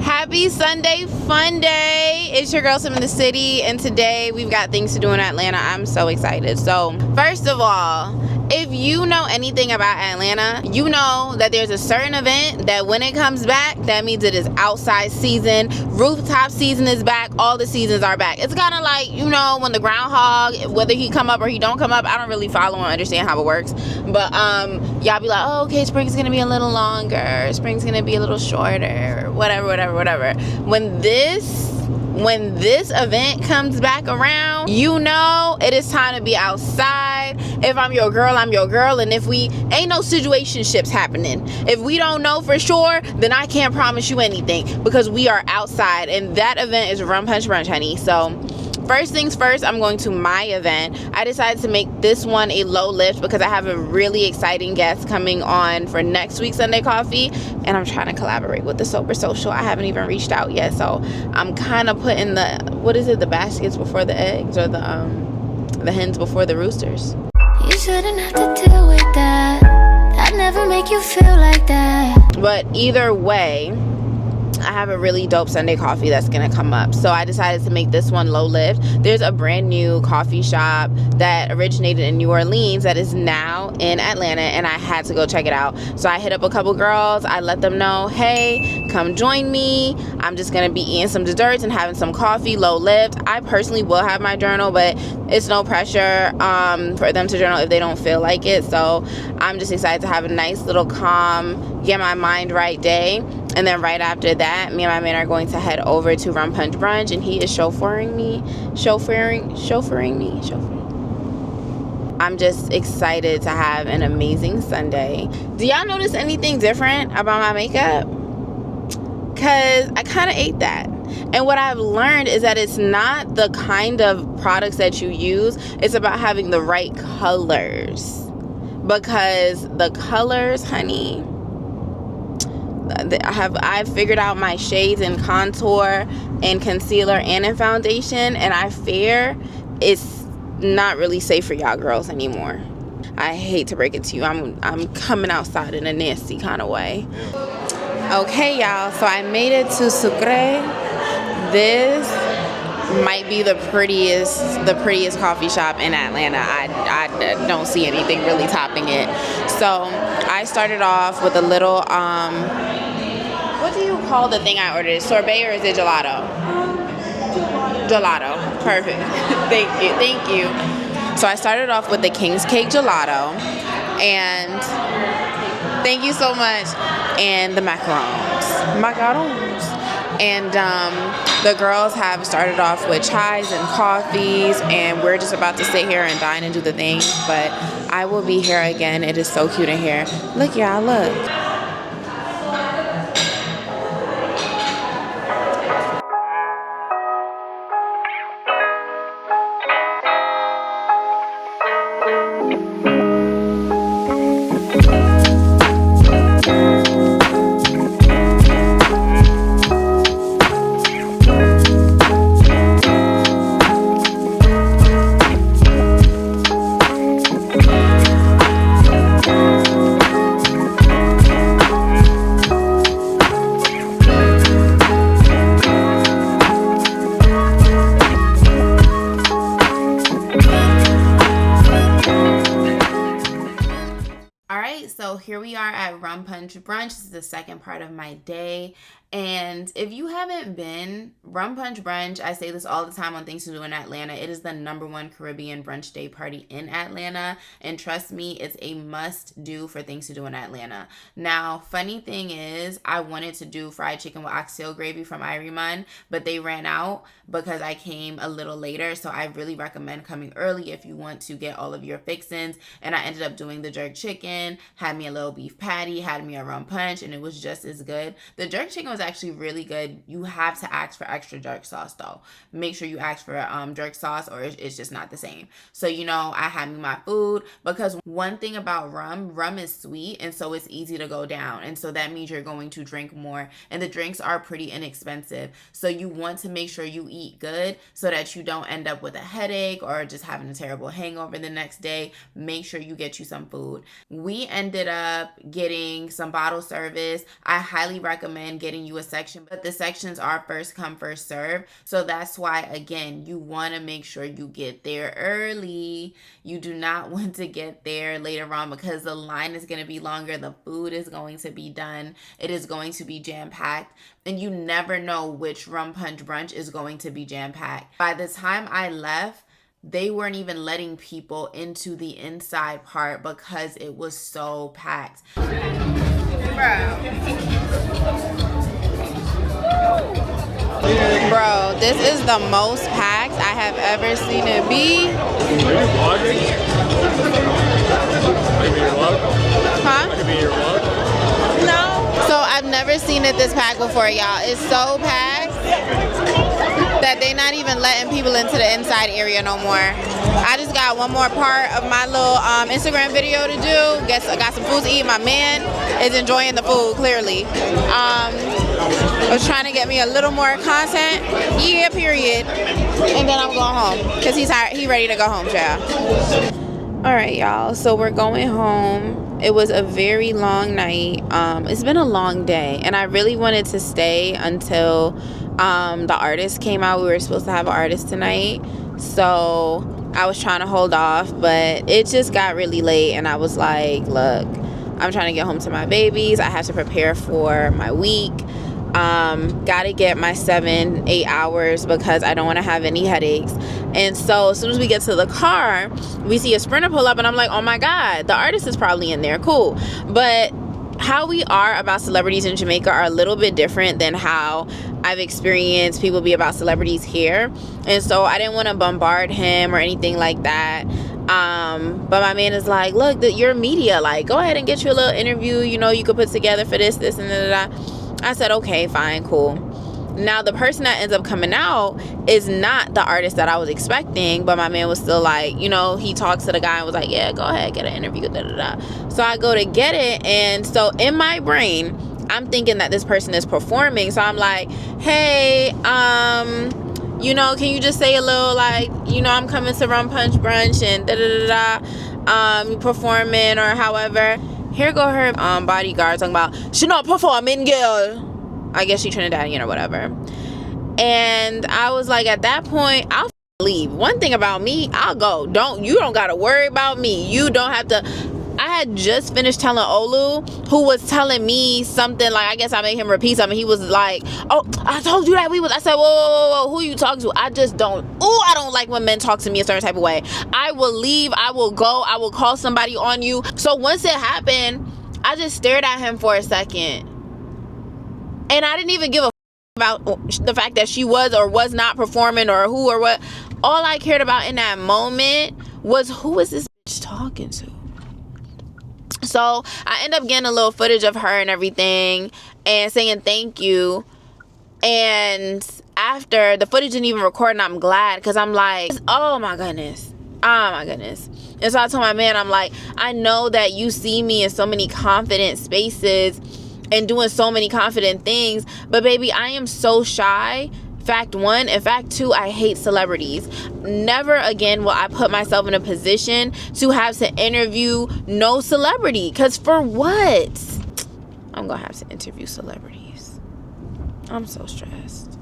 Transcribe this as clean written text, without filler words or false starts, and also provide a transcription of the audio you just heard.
Happy Sunday fun day. It's your girl Sim in the city, and today we've got things to do in Atlanta. I'm so excited. So first of all, if you know anything about Atlanta, you know that there's a certain event that when it comes back, that means it is outside season. Rooftop season is back. All the seasons are back. It's kind of like, you know, when the groundhog, whether he come up or he don't come up, I don't really follow and understand how it works. But y'all be like, oh, okay, spring's gonna be a little longer, spring's gonna be a little shorter, whatever. When this event comes back around, you know it is time to be outside. If I'm your girl, I'm your girl. And if we ain't no situationships happening, if we don't know for sure, then I can't promise you anything, because we are outside, and that event is Rum Punch Brunch, honey. So first things first, I'm going to my event. I decided to make this one a low lift because I have a really exciting guest coming on for next week's Sunday Coffee, and I'm trying to collaborate with the Sober Social. I haven't even reached out yet, so I'm kind of putting the baskets before the eggs, or the hens before the roosters. You shouldn't have to deal with that. I'd never make you feel like that. But either way, I have a really dope Sunday coffee that's gonna come up, so I decided to make this one low lift. There's a brand new coffee shop that originated in New Orleans that is now in Atlanta, and I had to go check it out. So I hit up a couple girls. I let them know, hey, come join me. I'm just gonna be eating some desserts and having some coffee, low lift. I personally will have my journal, but it's no pressure for them to journal if they don't feel like it. So I'm just excited to have a nice little calm, get my mind right day. And then right after that, me and my man are going to head over to Rum Punch Brunch, and he is chauffeuring me. I'm just excited to have an amazing Sunday. Do y'all notice anything different about my makeup? Because I kind of ate that. And what I've learned is that it's not the kind of products that you use. It's about having the right colors. Because the colors, honey, I've figured out my shades in contour and concealer and in foundation, and I fear it's not really safe for y'all girls anymore. I hate to break it to you, I'm coming outside in a nasty kind of way. Okay, y'all, so I made it to Sucré. This might be the prettiest coffee shop in Atlanta. I don't see anything really topping it. So I started off with a little what do you call the thing I ordered? Sorbet, or is it gelato? Gelato. Perfect. Thank you. So I started off with the King's Cake gelato, and thank you so much, and the macarons. And the girls have started off with chais and coffees, and we're just about to sit here and dine and do the thing. But I will be here again. It is so cute in here. Look, y'all, look. So here we are at Rum Punch Brunch. This is the second part of my day. And if you haven't been, Rum Punch Brunch, I say this all the time on Things to Do in Atlanta, it is the #1 Caribbean brunch day party in Atlanta. And trust me, it's a must do for Things to Do in Atlanta. Now, funny thing is, I wanted to do fried chicken with oxtail gravy from Iriman, but they ran out because I came a little later. So I really recommend coming early if you want to get all of your fixins. And I ended up doing the jerk chicken, had me a little beef patty, had me a rum punch, and it was just as good. The jerk chicken was actually really good. You have to ask for extra jerk sauce though. Make sure you ask for jerk sauce, or it's just not the same. So, you know, I had me my food, because one thing about rum is sweet, and so it's easy to go down, and so that means you're going to drink more, and the drinks are pretty inexpensive. So you want to make sure you eat good so that you don't end up with a headache or just having a terrible hangover the next day. Make sure you get you some food. We ended up getting getting some bottle service, I highly recommend getting you a section, but the sections are first come first serve. So that's why, again, you want to make sure you get there early. You do not want to get there later on because the line is going to be longer, the food is going to be done, it is going to be jam-packed, and you never know which rum punch brunch is going to be jam-packed. By the time I left, they weren't even letting people into the inside part because it was so packed. Bro, this is the most packed I have ever seen it be. Are you vlogging? I can be your vlog? Huh? I can be your vlog? No. So I've never seen it this packed before, y'all. It's so packed that they're not even letting people into the inside area no more. I just got one more part of my little Instagram video to do. I got some food to eat. My man is enjoying the food, clearly. Was trying to get me a little more content. Yeah, period. And then I'm going home because he's tired. He ready to go home, child. All right, y'all. So we're going home. It was a very long night. It's been a long day, and I really wanted to stay until the artist came out. We were supposed to have an artist tonight, so I was trying to hold off, but it just got really late, and I was like, look, I'm trying to get home to my babies. I have to prepare for my week. Gotta get my 7-8 hours because I don't want to have any headaches. And so as soon as we get to the car, we see a Sprinter pull up, and I'm like, oh my god, the artist is probably in there. Cool. But how we are about celebrities in Jamaica are a little bit different than how I've experienced people be about celebrities here. And so I didn't want to bombard him or anything like that. But my man is like, look, you're media, like, go ahead and get you a little interview, you know, you could put together for this and da. I said, okay, fine, cool. Now the person that ends up coming out is not the artist that I was expecting, but my man was still like, you know, he talks to the guy and was like, yeah, go ahead, get an interview, da. So I go to get it, and so in my brain, I'm thinking that this person is performing. So I'm like, hey, you know, can you just say a little, like, you know, I'm coming to Rum Punch Brunch and you performing or however. Here go her bodyguard talking about, she not performing, girl. I guess she Trinidadian or whatever. And I was like, at that point, I'll leave. One thing about me, I'll go. You don't gotta worry about me. You don't have to. I had just finished telling Olu, who was telling me something, like, I guess I made him repeat something. He was like, oh, I told you that I said, whoa, who you talking to? I just don't, I don't like when men talk to me a certain type of way. I will leave, I will go, I will call somebody on you. So once it happened, I just stared at him for a second. And I didn't even give a about the fact that she was or was not performing or who or what. All I cared about in that moment was, who is this bitch talking to? So I end up getting a little footage of her and everything and saying thank you. And after, the footage didn't even record, and I'm glad, because I'm like, oh my goodness. And so I told my man, I'm like, I know that you see me in so many confident spaces and doing so many confident things, but baby, I am so shy. Fact one, and fact two, I hate celebrities. Never again will I put myself in a position to have to interview no celebrity, because for what? I'm gonna have to interview celebrities. I'm so stressed.